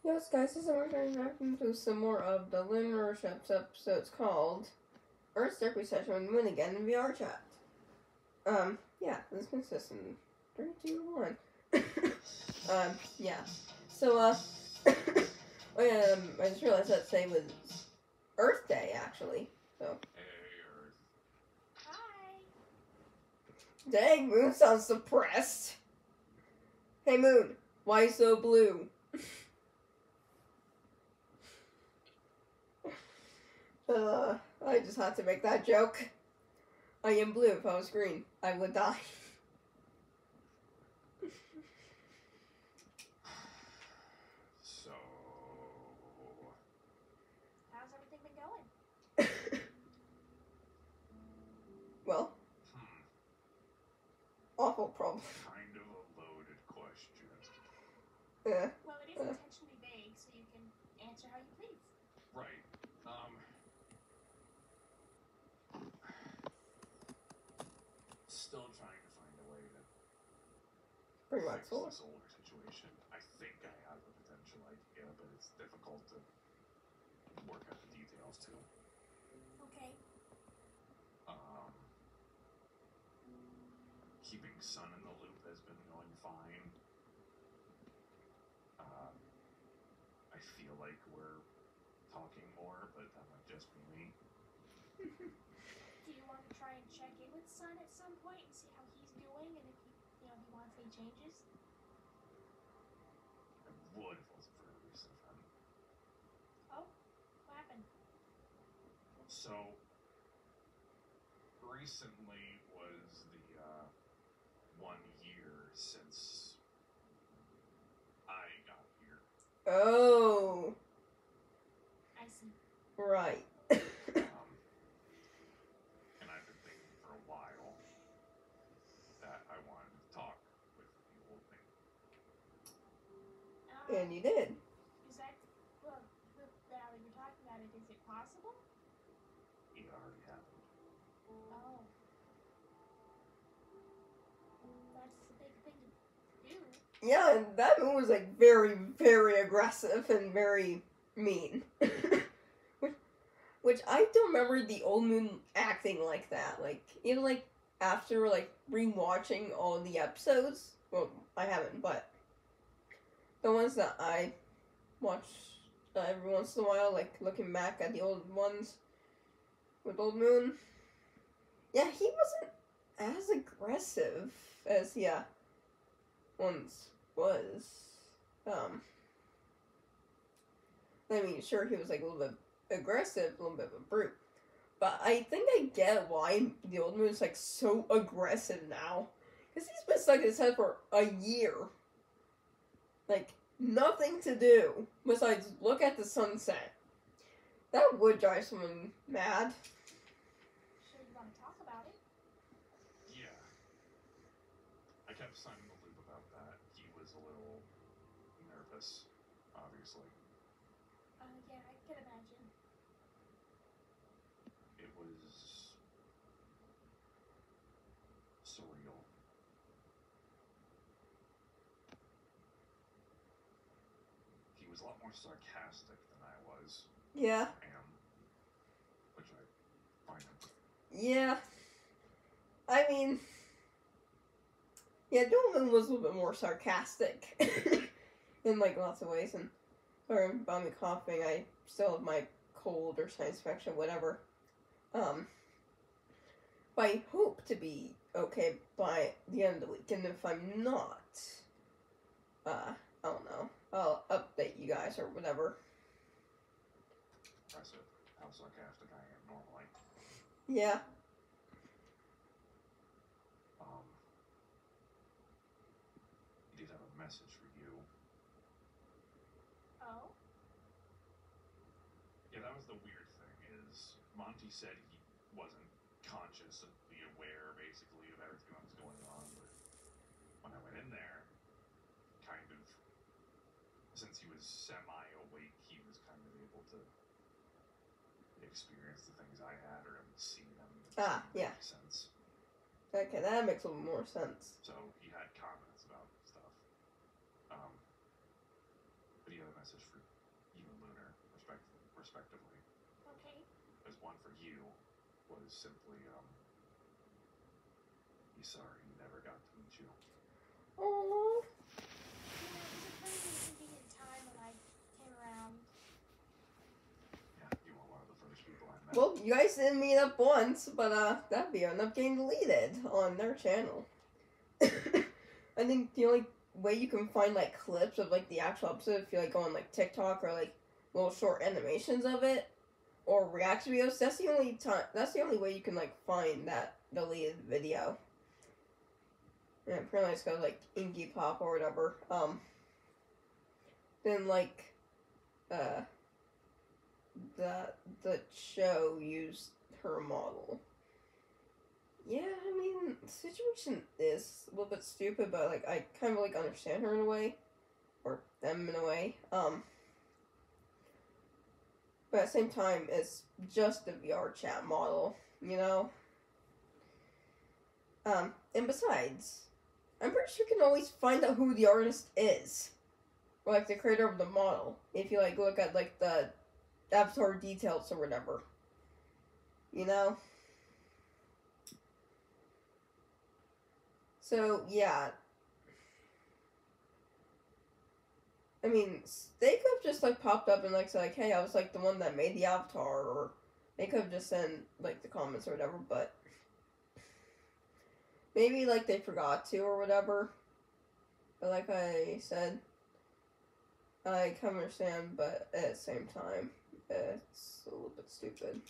Yes, guys, this is we're going back into some more of the Lunar and Earth Show episodes called Earth Circuit Session and Win Again in VR Chat. Yeah, this consists in 3, 2, 1. Yeah. So, I just realized that today was Earth Day, actually. So. Hey, Earth. Hi. Dang, Moon sounds suppressed. Hey, Moon, why so blue? I just had to make that joke. I am blue. If I was green, I would die. So, How's everything been going? Well, awful problem. kind of a loaded question. Yeah. Well, it is intentionally vague, so you can answer how you please. Right. Still trying to find a way to Pretty much fix so. the solar situation. I think I have a potential idea, but it's difficult to work out the details too. Okay. Keeping Sun in the loop has been going fine. I feel like we're talking more, but that might just be me. Do you want to try and check in with Sun at some point and see how he's doing, and if he wants any changes? I would if it wasn't for a recent event. Oh, what happened? So, recently was the 1 year since I got here. Oh. I see. Right. And I've been thinking for a while that I wanted to talk with the old thing. And you did. Is that, well, now that you're talking about it, is it possible? It already happened. Oh. That's a big thing to do. Yeah, and that moon was like very, very aggressive and very mean. Which I don't remember the old moon acting like that. Like, even like after like rewatching all the episodes. Well, I haven't, but the ones that I watch every once in a while, like looking back at the old ones with Old Moon. Yeah, he wasn't as aggressive as once was. I mean, sure, he was like a little bit aggressive, a little bit of a brute, but I think I get why the Old Moon's like so aggressive now, because he's been stuck in his head for a year. Like, nothing to do besides look at the sunset. That would drive someone mad. Sure you want to talk about it? Yeah. I kept Sun in the loop about that. He was a little nervous, obviously. Yeah, I can imagine. It was surreal. He was a lot more sarcastic than I was. Yeah. Which I find him. Yeah. I mean, yeah, Dolman was a little bit more sarcastic in like lots of ways. And sorry about me coughing. I still have my cold or sinus infection, whatever. But I hope to be okay by the end of the week. And if I'm not, I don't know. I'll update you guys or whatever. Impressive how sarcastic I am normally. Yeah. He did have a message for you. Oh? Yeah, that was the weird thing, is Monty said he wasn't consciously aware, basically, of everything that was going on, but when I went in there, kind of, since he was semi-awake, he was kind of able to experience the things I had, or see them. Yeah. Makes sense. Okay, that makes a little more sense. So he had comments about stuff. But he had a message for you and Lunar, respectively. Okay. There's one for you, was simply, he's sorry he never got to meet you. Oh. You know, it was a pretty inconvenient time when I came around. Yeah, you were one of the first people I met. Well, you guys didn't meet up once, but that'd be end up getting deleted on their channel. I think the only way you can find like clips of like the actual episode, if you like go on like TikTok or like little short animations of it or reaction videos, that's the only time. That's the only way you can like find that deleted video. And apparently it's got like Inky Pop or whatever. Then like the show used her model. Yeah, I mean, the situation is a little bit stupid, but like I kind of like understand her in a way, or them in a way. But at the same time, it's just a VR chat model, you know. And besides, I'm pretty sure you can always find out who the artist is, or like the creator of the model, if you like look at like the avatar details or whatever, you know. So, yeah. I mean, they could have just, like, popped up and, like, said, like, hey, I was, like, the one that made the avatar, or they could have just sent, like, the comments or whatever, but maybe, like, they forgot to or whatever. But like I said, I kind of understand, but at the same time, it's a little bit stupid.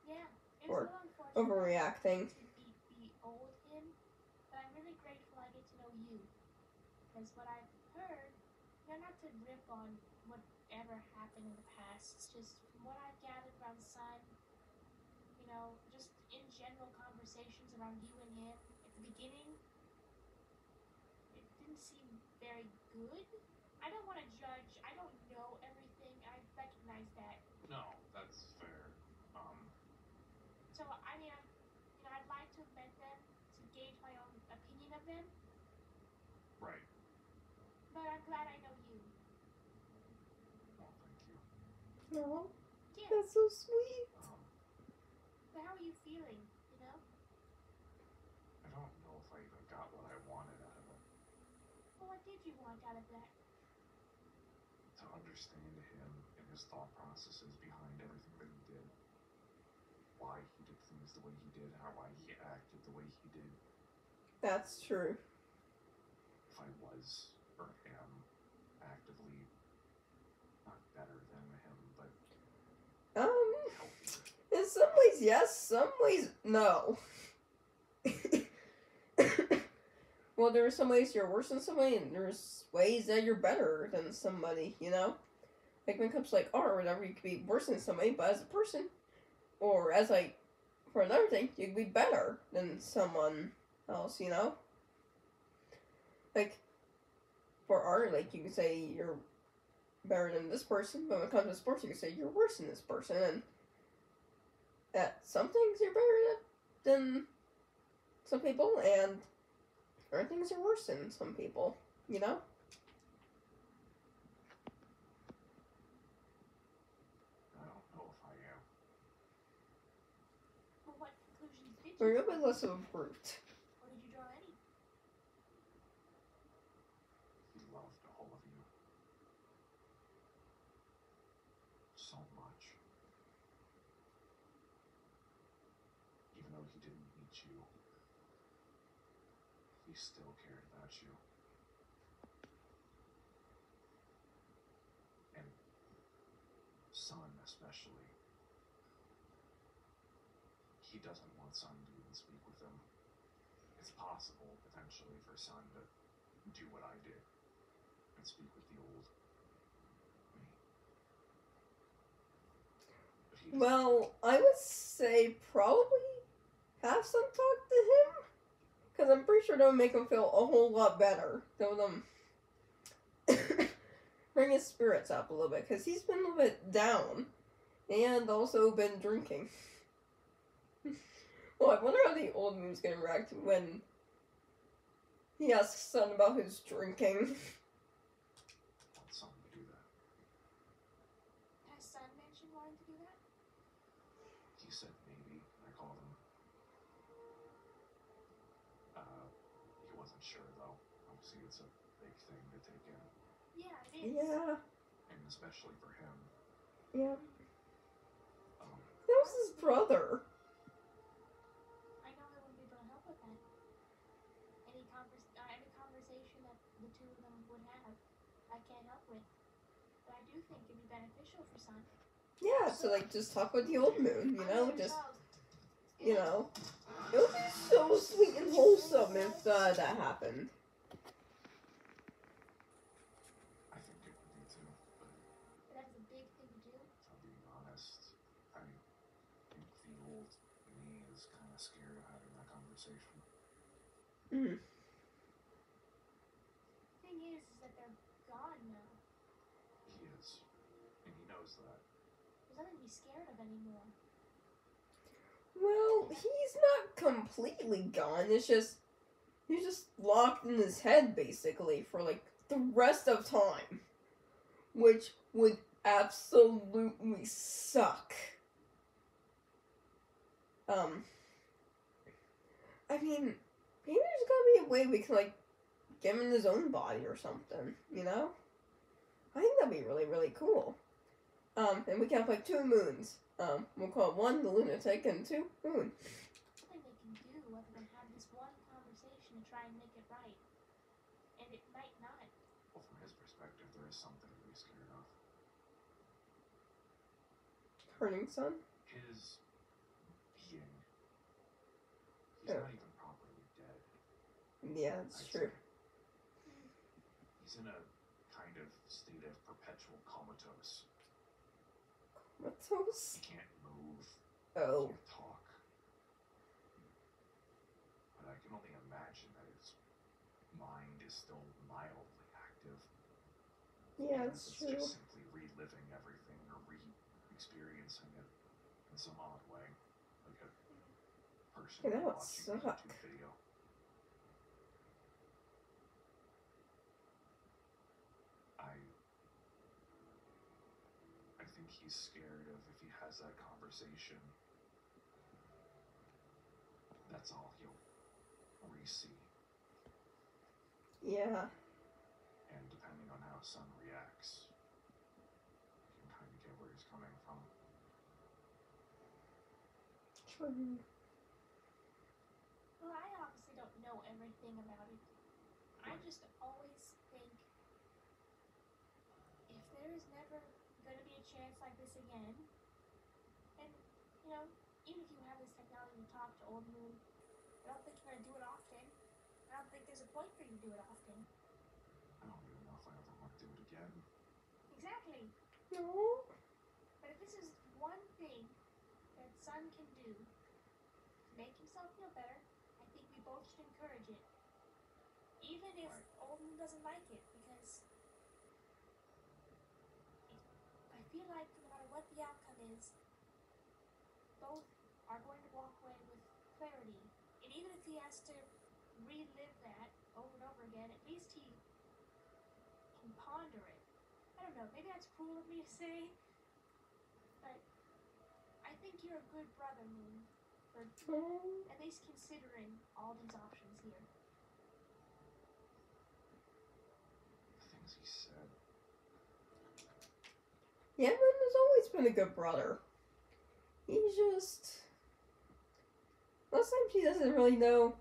Yeah, it Or was a little unfortunate. Overreacting. To be old him, but I'm really grateful I get to know you. Because what I've heard, not to rip on whatever happened in the past, it's just from what I've gathered around Sun, you know, just in general conversations around you and him, at the beginning, it didn't seem very good. I don't want to judge, I don't know everything, I recognize that. No, that's fair. So, I mean, I'd like to have met them to gauge my own opinion of them. Right. But I'm glad I know you. Well, thank you. No, Yeah. that's so sweet. But how are you feeling, you know? I don't know if I even got what I wanted out of it. Well, what did you want out of that? To understand him and his thought processes behind everything that he did. Why he did things the way he did, why he acted the way he did. That's true. If I was, or am, actively not better than him, but healthier. In some ways yes, some ways no. Well, there are some ways you're worse than somebody, and there's ways that you're better than somebody, you know? Like, when it comes to, like, art or whatever, you could be worse than somebody, but as a person, or as, like, for another thing, you could be better than someone else, you know? Like, for art, like, you can say you're better than this person, but when it comes to sports, you can say you're worse than this person, and at some things you're better than some people, and other things are worse than some people, you know? I don't know if I am. Well, what conclusions did you We're a draw? bit less of a brute. Or did you draw any? He loved all of you. So much. Even though he didn't meet you, he still cared about you. And Sun especially. He doesn't want Sun to even speak with him. It's possible, potentially, for Sun to do what I did and speak with the old me. But he doesn't. Well, I would say probably have some talk to him, because I'm pretty sure that would make him feel a whole lot better. That would bring his spirits up a little bit, because he's been a little bit down, and also been drinking. Well, I wonder how the old moon's gonna react when he asks Sun about his drinking. Want Sun to do that. in wanting to do that? He said maybe. I called him. He wasn't sure though. Obviously, it's a big thing to take in. Yeah, it is. Yeah. And especially for him. Yeah. Um, That was his brother. I know I wouldn't be able to help with that. Any conversation that the two of them would have, I can't help with. But I do think it'd be beneficial for Sun. Yeah, so like just talk with the old moon, you know, just Yeah. you know. It would be so sweet and wholesome if that happened. I think it would be too, but That is a big thing to do. if I'm being honest, I think the old me is kind of scared of having that conversation. Mm. Thing is that they're gone now. He is, and he knows that. There's nothing to be scared of anymore. Well, he's not completely gone. It's just he's just locked in his head basically for like the rest of time, which would absolutely suck. I mean, maybe there's gotta be a way we can like get him in his own body or something, you know? I think that'd be really, really cool. And we can have like 2 moons. We'll call it 1 the lunatic and 2 moon. Nothing they can do other than have this one conversation to try and make it right. And it might not. Well, from his perspective, there is something to be scared of. Hurting Sun? His being. He's Oh. not even properly dead. Yeah, that's I'd true. say. He's in a kind of state of perpetual comatose. Comatose? He can't move. Oh. Can't talk. But I can only imagine that his mind is still mildly active. Yeah, Even if that's it's true. just simply reliving everything or re-experiencing it in some odd way, like a person Yeah, that would watching a suck. YouTube video. I think he's scared of if he has that conversation, that's all he'll re-see. Yeah. And depending on how Sun reacts, you can kind of get where he's coming from. True. Well, I obviously don't know everything about it. I just always think if there is never going to be a chance like this again, and, you know, even if you have this technology to talk to Old Moon, I don't think you're going to do it often. I don't think there's a point for you to do it often. I don't even know if I ever want to do it again. Exactly. No. But if this is one thing that Sun can do to make himself feel better, I think we both should encourage it. Even if Old Moon doesn't like it, because I feel like no matter what the outcome is, both are going to walk away with clarity. And even if he has to relive that over and over again, at least he can ponder it. I don't know, maybe that's cruel of me to say, but I think you're a good brother, Moon, for at least considering all these options here. The things he said. Yeah, Moon has always been a good brother. He's just... Most times he doesn't really know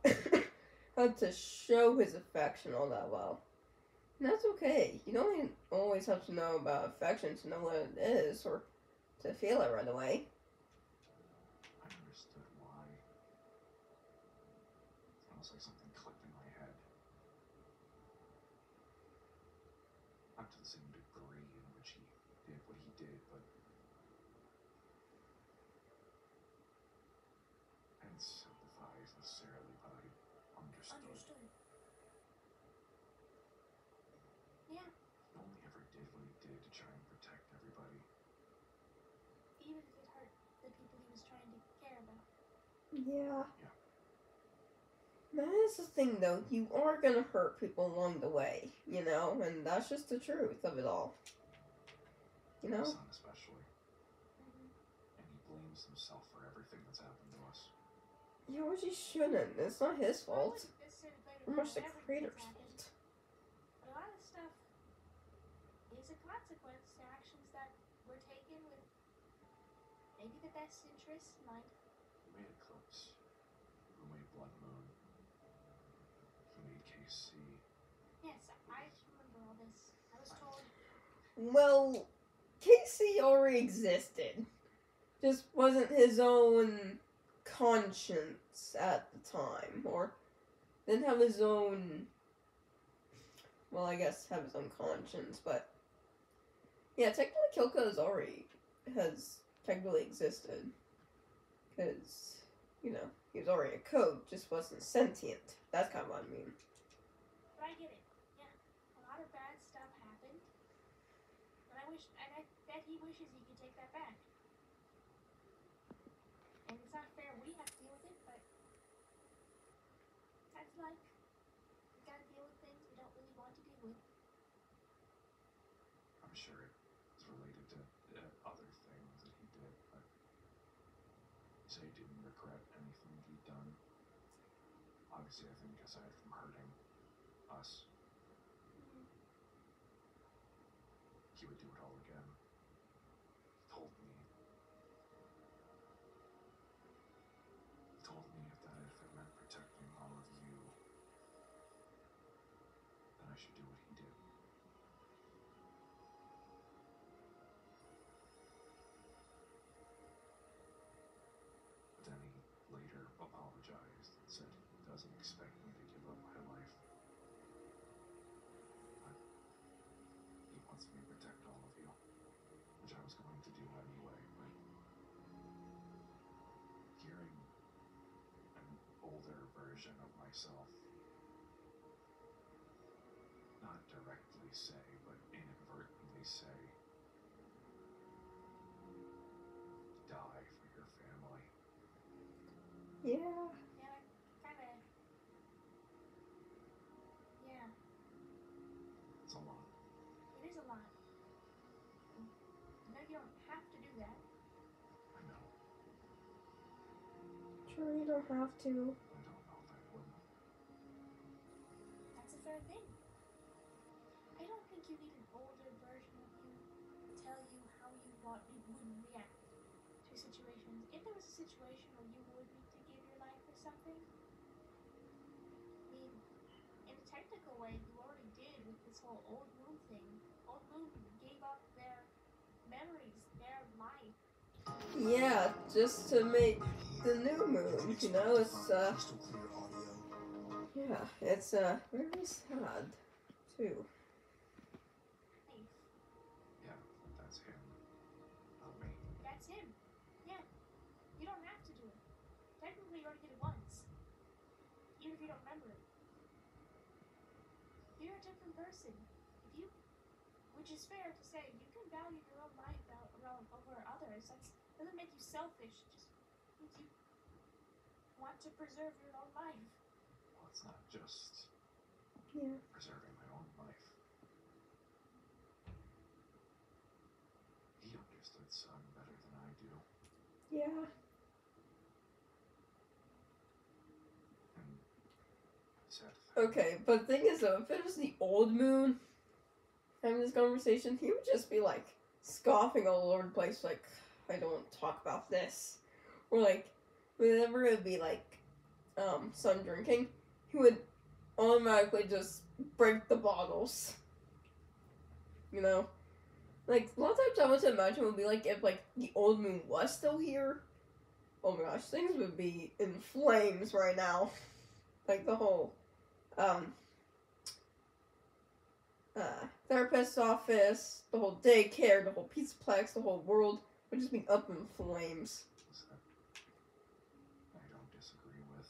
how to show his affection all that well. And that's okay. You don't always have to know about affection to know what it is, or to feel it right away. I understood why. It's almost like something clicked in my head. Not to the same degree in which he did what he did, but I didn't sympathize necessarily, but I understood. Yeah. He only ever did what he did to try and protect everybody. Even if it hurt the people he was trying to care about. Yeah. Yeah. That's the thing, though. You are gonna hurt people along the way, you know? And that's just the truth of it all. You know? Son especially. blames himself for everything that's happened to us. Yeah, which he shouldn't. It's not his fault. Pretty much the creator's fault. But a lot of stuff is a consequence to actions that were taken with maybe the best interests in mind. Who made Eclipse? Who made Blood Moon? Who made KC? Yes, I remember all this. I was told. Well, Casey already existed. Just wasn't his own conscience at the time, or didn't have his own. Well, I guess have his own conscience, but yeah, technically Kilka has technically existed, because he was already a code, just wasn't sentient. That's kind of what I mean. But I get it. Yeah, a lot of bad stuff happened, and I bet he wishes he could take that back. And it's not fair we have to deal with it, but that's life. We gotta deal with things we don't really want to deal with. I'm sure it's related to other things that he did, but so he didn't regret anything he'd done. Obviously, I think aside from hurting us, he would do it all again. He told me that if it meant protecting all of you, then I should do what he did. But then he later apologized and said he doesn't expect me to give up my life. But he wants me to protect all of you, which I was going to do anyway, but hearing an older version of myself not directly say, but inadvertently say, die for your family. Yeah. Yeah, kinda. Yeah. It's a lot. It is a lot. No, you don't have to do that. I know. Sure, you don't have to. I don't know if I would. That's a fair thing. I don't think you need an older version of you tell you how you would react to situations. If there was a situation where you would need to give your life for something, I mean, in a technical way, you already did with this whole Old Moon thing. Old Moon gave up their memories, their life. Yeah, just to make the new moon, it's yeah, it's very sad too. Yeah, that's him. Not me. That's him. Yeah. You don't have to do it. Technically, you already did it once. Even if you don't remember it. You're a different person. Which is fair to say, you can value your own life over others. That doesn't make you selfish. It just means you want to preserve your own life. Well, it's not just preserving my own life. He understood Sun better than I do. Yeah. And sad thing. Okay, but the thing is though, if it was the old moon having this conversation, he would just be like scoffing all over the place, like, I don't want to talk about this. Or like, whenever it would be like Sun drinking, he would automatically just break the bottles. You know? Like, a lot of times I want to imagine it would be like if like the old moon was still here. Oh my gosh, things would be in flames right now. Like the whole therapist's office, the whole daycare, the whole pizzaplex, the whole world would just be up in flames. I don't disagree with.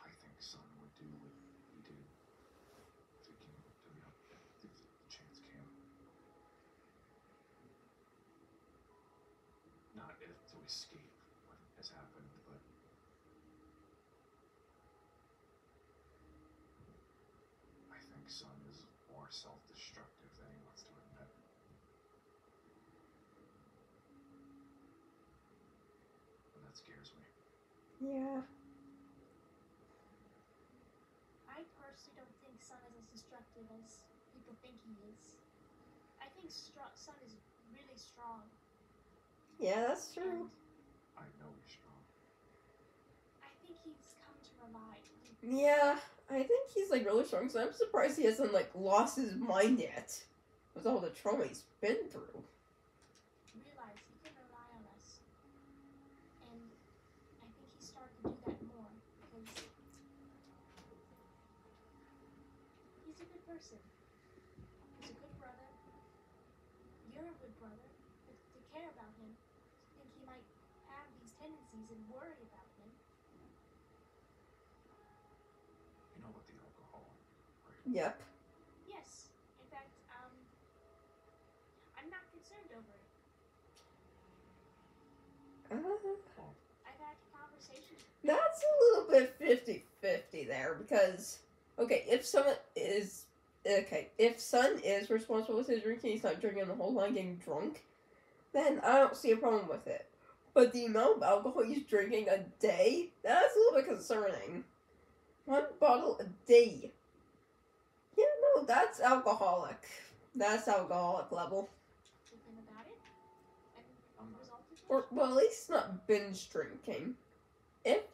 I think Sun would do what he did if the chance came. Not to escape what has happened, but I think Sun is more self-destructive than he wants to admit. that scares me. Yeah. I personally don't think Sun is as destructive as people think he is. I think Sun is really strong. Yeah, that's true. And I know he's strong. I think he's come to rely. Yeah, I think he's like really strong, so I'm surprised he hasn't like lost his mind yet. With all the trauma he's been through. Realize he can rely on us. And I think he's starting to do that more because he's a good person. He's a good brother. You're a good brother. But to care about him, to think he might have these tendencies and worry about him. You know about the alcohol, right? Yep. Yes. In fact, I'm not concerned over it. I've had conversations. That's a little bit 50-50 there, because, okay, if Sun is responsible with his drinking, he's not drinking the whole line getting drunk, then I don't see a problem with it. But the amount of alcohol he's drinking a day, that's a little bit concerning. 1 bottle a day. Yeah, no, that's alcoholic. That's alcoholic level. Thinking about it, and the result is Or, well, at least not binge drinking. If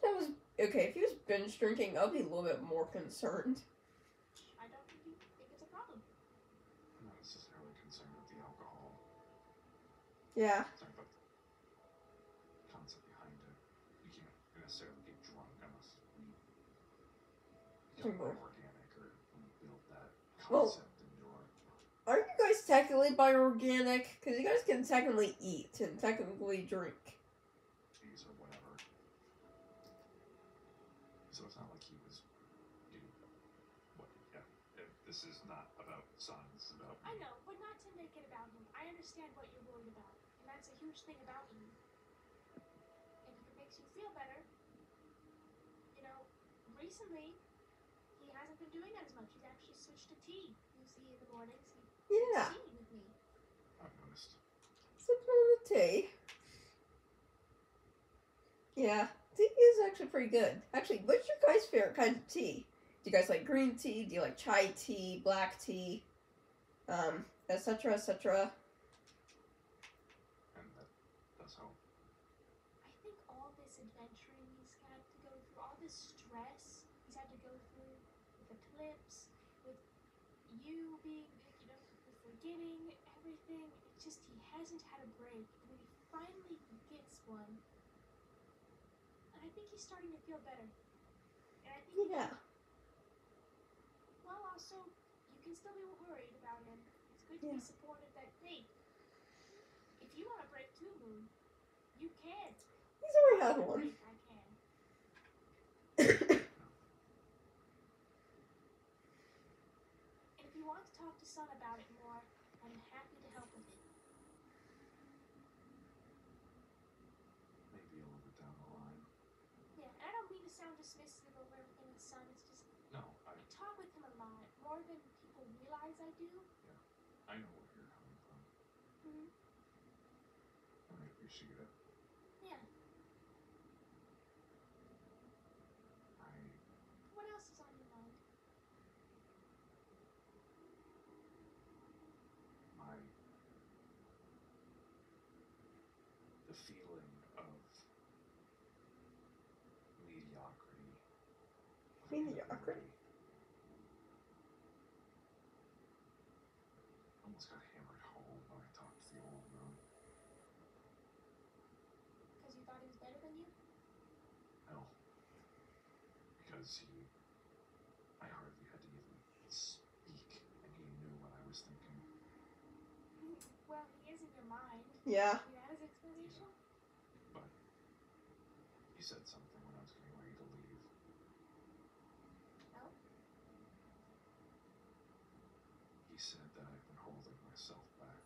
he was binge drinking, I'll be a little bit more concerned. I don't think it's a problem. I'm not necessarily concerned with the alcohol. Yeah. Sorry about the concept behind it. You can't necessarily get drunk unless we become more organic or we build that concept into our... Aren't you guys technically bi-organic? Because you guys can technically eat and technically drink. Cheese or whatever. So it's not like he was getting... This is not about Sun, this is about me. I know, but not to make it about him. I understand what you're worried about, and that's a huge thing about you. And if it makes you feel better, you know, recently he hasn't been doing that as much. He's actually switched to tea. You see in the mornings he Yeah. drinks tea with me. I've noticed. Sipping on the tea. Yeah, tea is actually pretty good. Actually, what's your guys' favorite kind of tea? Do you guys like green tea? Do you like chai tea, black tea, etc., etc.? And that does help. I think all this adventuring he's had to go through, all this stress he's had to go through with eclipse, with you being, you know, with forgetting everything, it's just he hasn't had a break. And when he finally gets one, and I think he's starting to feel better. And I think Yeah. well, also, you can still be worried about him. It's good to be supportive that, hey, if you want to break too, Moon, you can. He's already had one. I can. And if you want to talk to Sun about it more, I'm happy to help with it. Maybe a little bit down the line. Yeah, and I don't mean to sound dismissive over everything with Sun. It's just No, I talk with him a lot, more than people realize I do. I know where you're coming from. Mm-hmm. And I appreciate it. Yeah. What else is on your mind? The feeling of mediocrity. Mediocrity? Almost got hammered home when I talked to the old moon. Because you thought he was better than you? No. Because I hardly had to even speak, and he knew what I was thinking. Well, he is in your mind. Yeah. That is explanation. But he said something when I was getting ready to leave. No? He said that I've been holding myself back.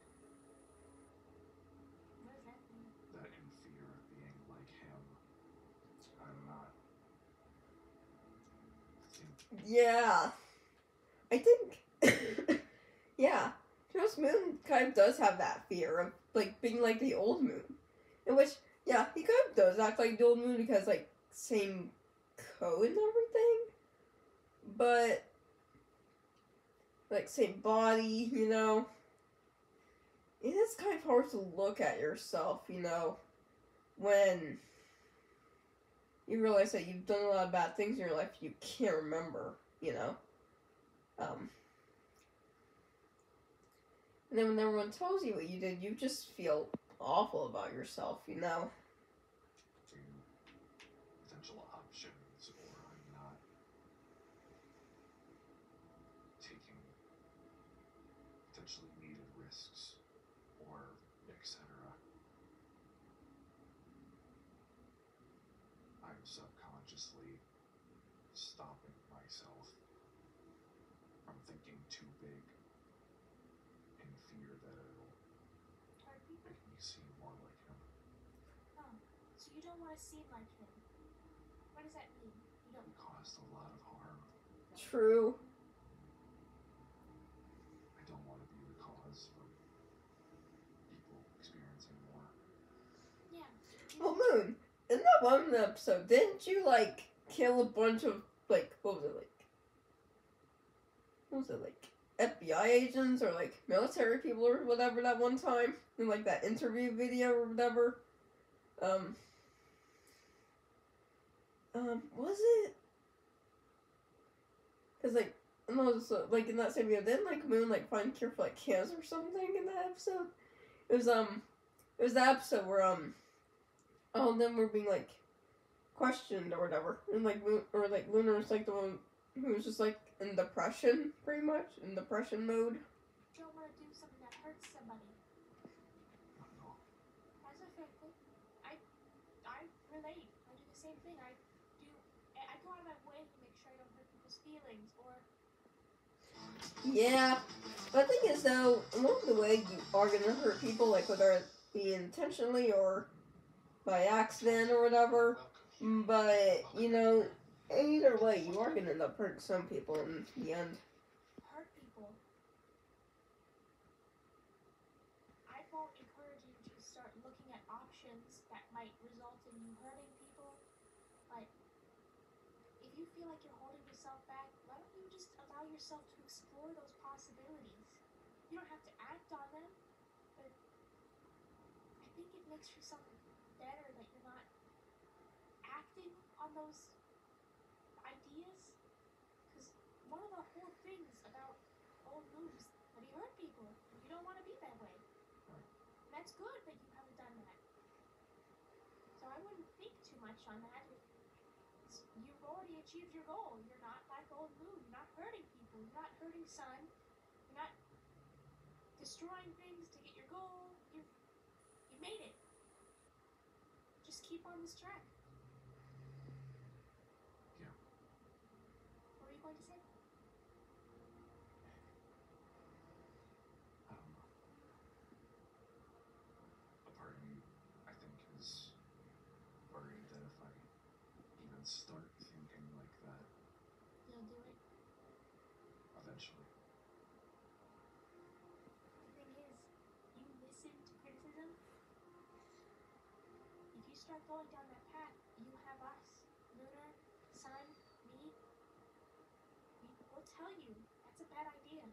What does that mean? That in fear of being like him, I'm not. Yeah. I think, yeah. Joe's Moon kind of does have that fear of, like, being like the old Moon. In which, Yeah, he kind of does act like the old moon because, like, same code and everything. But, like, same body, you know. It is kind of hard to look at yourself, you know, when you realize that you've done a lot of bad things in your life you can't remember, you know. And then when everyone tells you what you did, you just feel awful about yourself, you know. Potential options, or I'm not taking potentially needed risks, or etc. I'm subconsciously stopping myself from thinking too big in fear that it'll Hurt people? make me seem more like him. Oh, so you don't want to seem like him. What does that mean? You don't. He caused a lot of harm. True. I don't want to be the cause for people experiencing more. Yeah. Well, Moon, in that one episode, didn't you, like, kill a bunch of, like, what was it, like, FBI agents or, like, military people or whatever that one time? In, like, that interview video or whatever? Was it? Because, like, no, so, like, in that same video, didn't, like, Moon, like, find a cure for, like, cancer or something in that episode? It was that episode where, all of them were being, like, questioned or whatever. And, like, Lunar was, like, the one who was just, like, in depression, pretty much. In depression mode. You don't want to do something that hurts somebody. Not at all. That's a fair thing. I relate. I do the same thing. I go out of my way to make sure I don't hurt people's feelings or. Yeah. But the thing is, though, along the way, you are gonna hurt people, like, whether it be intentionally or by accident or whatever. But, you know, either way, you are gonna end up hurting some people in the end. Hurt people. I won't encourage you to start looking at options that might result in you hurting people. But if you feel like you're holding yourself back, why don't you just allow yourself to explore those possibilities? You don't have to act on them, but I think it makes yourself better that you're not acting on those ideas. Because one of the whole things about old moons that he hurt people, and you don't want to be that way. Right. And that's good that you haven't done that. So I wouldn't think too much on that. You've already achieved your goal. You're not like old moon. You're not hurting people. You're not hurting sun. You're not destroying things to get your goal. You made it. Just keep on this track. Yeah. What were you going to say? I don't know. A part of me, I think, is worried that if I even start thinking like that, You'll do it. eventually. The thing is, you listen to criticism. If you start going down that path, you have us, Lunar, Sun, me. We'll tell you that's a bad idea.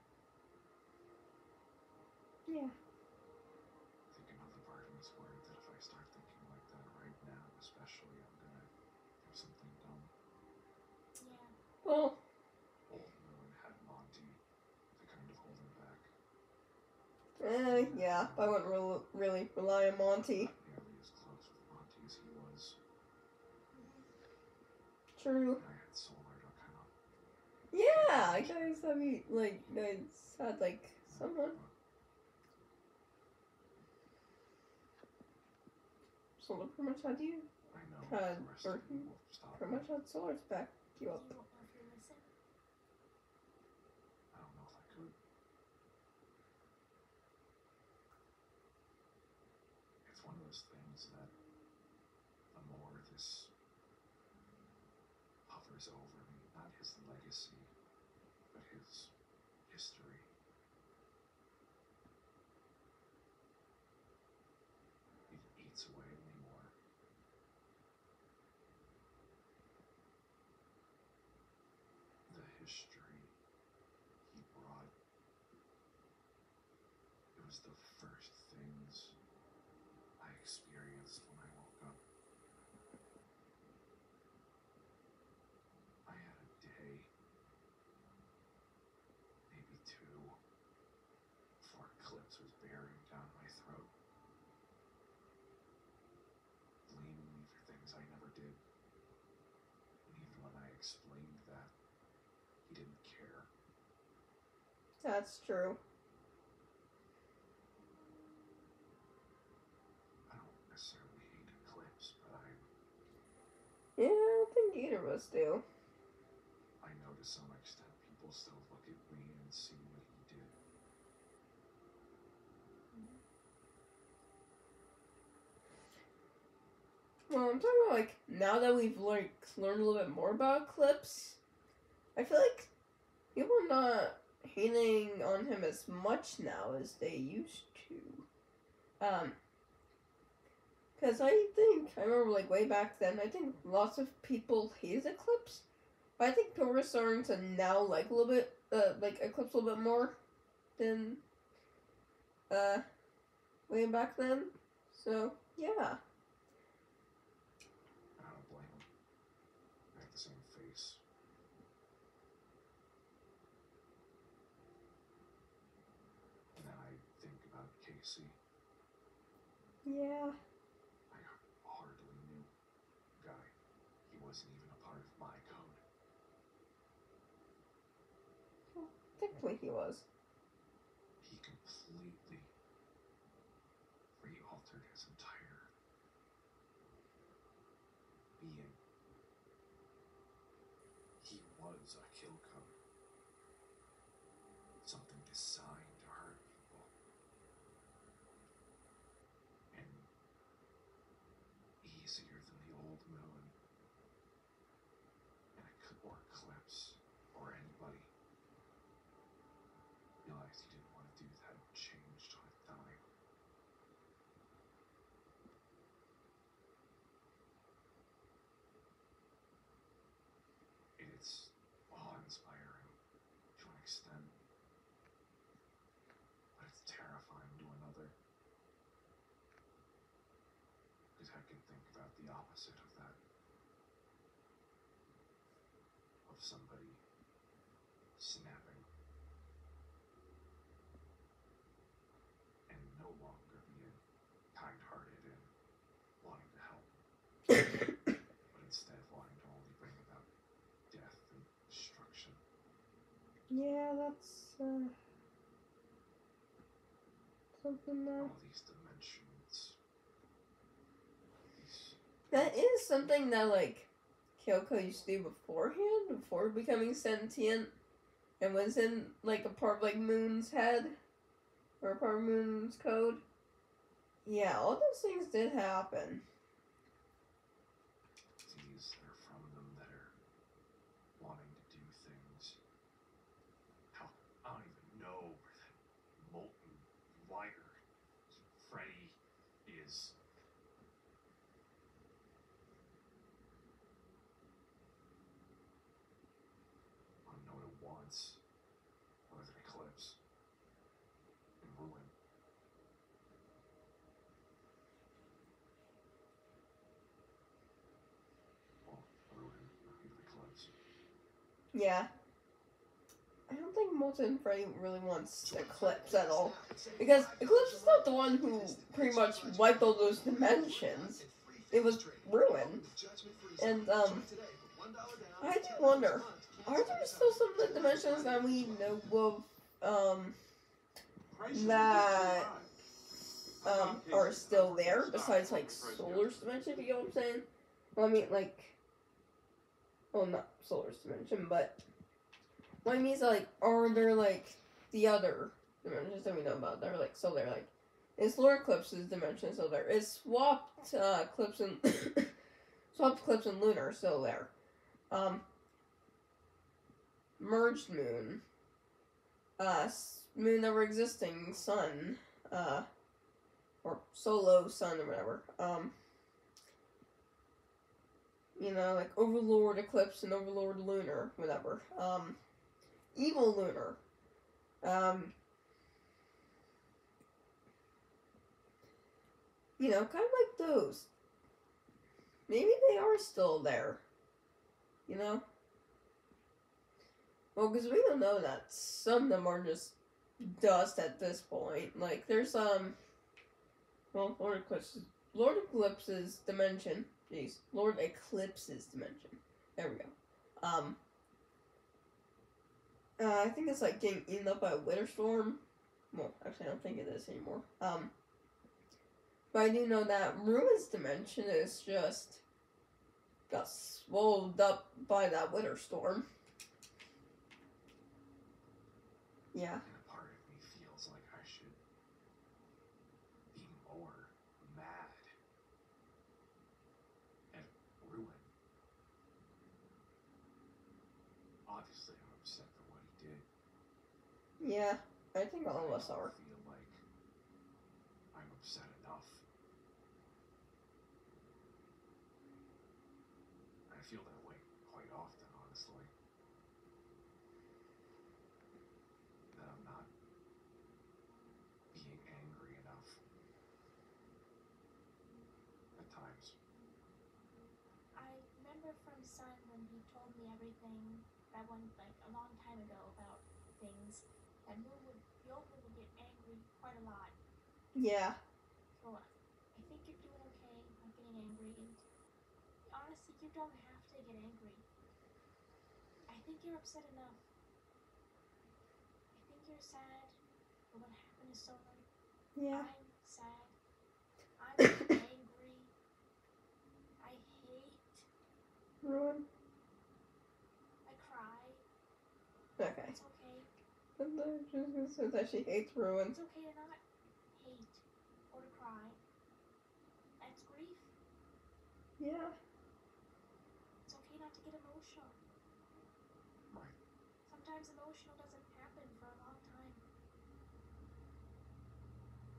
Yeah. I think another part of me is worried that if I start thinking like that right now, especially, I'm gonna do something dumb. Yeah. Well, Old Moon had Monty to kind of hold him back. yeah, I wouldn't really rely on Monty. Not nearly as close with Monty as he was. True. And I had Solar to kind of. Yeah, guys had, like, someone. Solar pretty much had you. I know Had, the rest or of you will stop pretty me. much had Solar to back you You up. won't know if you listen. I don't know if I could. It's one of those things that the more this hovers over me, not his legacy, but his history. It eats away at me more. history he brought. It was the first things I experienced when I woke up. I had a day, maybe two, before eclipse was bearing down my throat, blaming me for things I never did. And even when I explained that, he didn't care. That's true. I don't necessarily hate eclipse, but Yeah, I don't think either of us do. I know to some extent people still look at me and see what he did. Well, I'm talking about, like, now that we've, like, learned a little bit more about Eclipse, I feel like people are not hating on him as much now as they used to. Because I remember, like, way back then, I think lots of people hated Eclipse, but I think people are starting to now like a little bit, like, Eclipse a little bit more than, way back then. So, yeah. I don't blame him. I have the same face. And then I think about Casey. Yeah. I hardly knew the guy. He wasn't even a part of my code. Technically he was. He completely re-altered his entire being. He was a kill code. Something designed to hurt people. And easier than the old moon. And or Eclipse or anybody. Realized he didn't want to do that and changed on a dime. It's awe-inspiring to an extent, but it's terrifying to another. Because I can think about the opposite of that. Of somebody snapping and no longer being kind-hearted and wanting to help, but instead wanting to only bring about death and destruction. Yeah, that's, something that... All these dimensions. That is something that, like, Kyoko used to do beforehand, before becoming sentient, and was in, like, a part of, like, Moon's head, or a part of Moon's code. Yeah, all those things did happen. These that are from them that are wanting to do things. Hell, I don't even know where that molten wire Freddy is. Unknown at once, with an eclipse and ruin. Well, ruin, not even eclipse. Yeah. I don't think Molten Freddy really wants Eclipse at all. Because Eclipse is not the one who pretty much wiped all those dimensions. It was Ruin. And, I do wonder, are there still some of the dimensions that we know of, that, are still there, besides, like, Solar's dimension, if you know what I'm saying? Well, I mean, like, well, not Solar's dimension, but what I mean is, like, are there, like, the other dimensions that we know about that are, like, still there? Like, is Solar Eclipse's dimension still there? Is Swapped Eclipse and Swapped Eclipse and Lunar still there? Merged Moon, Moon Never Existing Sun, or Solo Sun or whatever. You know, like Overlord Eclipse and Overlord Lunar, whatever. evil Lunar. You know, kind of like those. Maybe they are still there. You know? Well, because we don't know that. Some of them are just dust at this point. Like, there's, well, Lord Eclipse's dimension. Jeez. Lord Eclipse's dimension. There we go. I think it's, like, getting eaten up by a winter storm. Well, actually, I don't think it is anymore. But I do know that Ruin's dimension is just got swallowed up by that winter storm. Yeah. And a part of me feels like I should be more mad at Ruin. Obviously, I'm upset for what he did. Yeah, I think all of us I are. feel like I'm upset enough. I feel that way quite often, honestly. That I'm not being angry enough at times. I remember from Sun when he told me everything that one like a long time ago about things. That the old moon would get angry quite a lot. Yeah. So I think you're doing okay, not getting angry, and honestly, you don't have to get angry. I think you're upset enough. I think you're sad for what happened to Solar. Yeah. I'm sad. I'm angry. I hate. Ruin. I cry. Okay. It's okay. She was gonna say that she hates Ruin. It's okay to not hate or to cry. That's grief. Yeah. It's okay not to get emotional. Right. Sometimes emotional doesn't happen for a long time.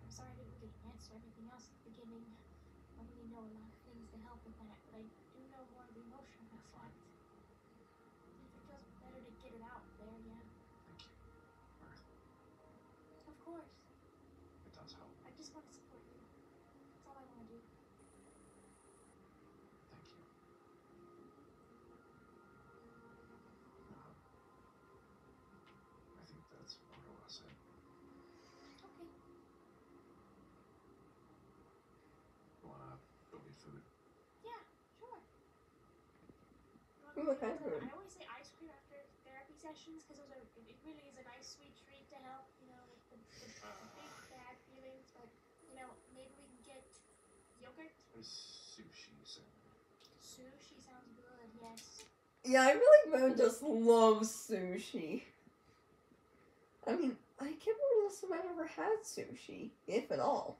I'm sorry I didn't really answer everything else at the beginning. I don't really know a lot of things to help with that, but I do know more of the emotional aspect. If it feels better to get it out there, yeah. Thank you, Earth. Of course. It does help. I just want to support you. That's all I want to do. Thank you. I think that's more or less it. Okay. Wanna go get food? Yeah, sure. What kind of food? I always say ice cream after therapy sessions because it really is a nice sweet treat to help, you know, with the big bad feelings. But, you know, maybe we can get yogurt. There's sushi soon. Sushi sounds good, yes. Yeah, I really Moon just loves sushi. I mean, I can't remember the last time I've ever had sushi, if at all.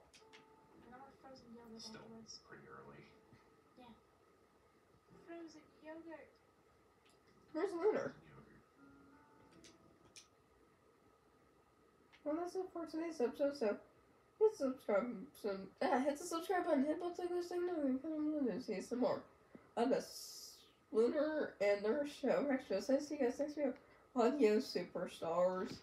And I want frozen yogurt Still afterwards. pretty early. Frozen yogurt. Where's Lunar? Yogurt. Well, that's it for today's episode, so hit the subscribe button, hit both of those things, and see some more of the Lunar and Earth Show. Next show, so see you guys next video. Audio superstars.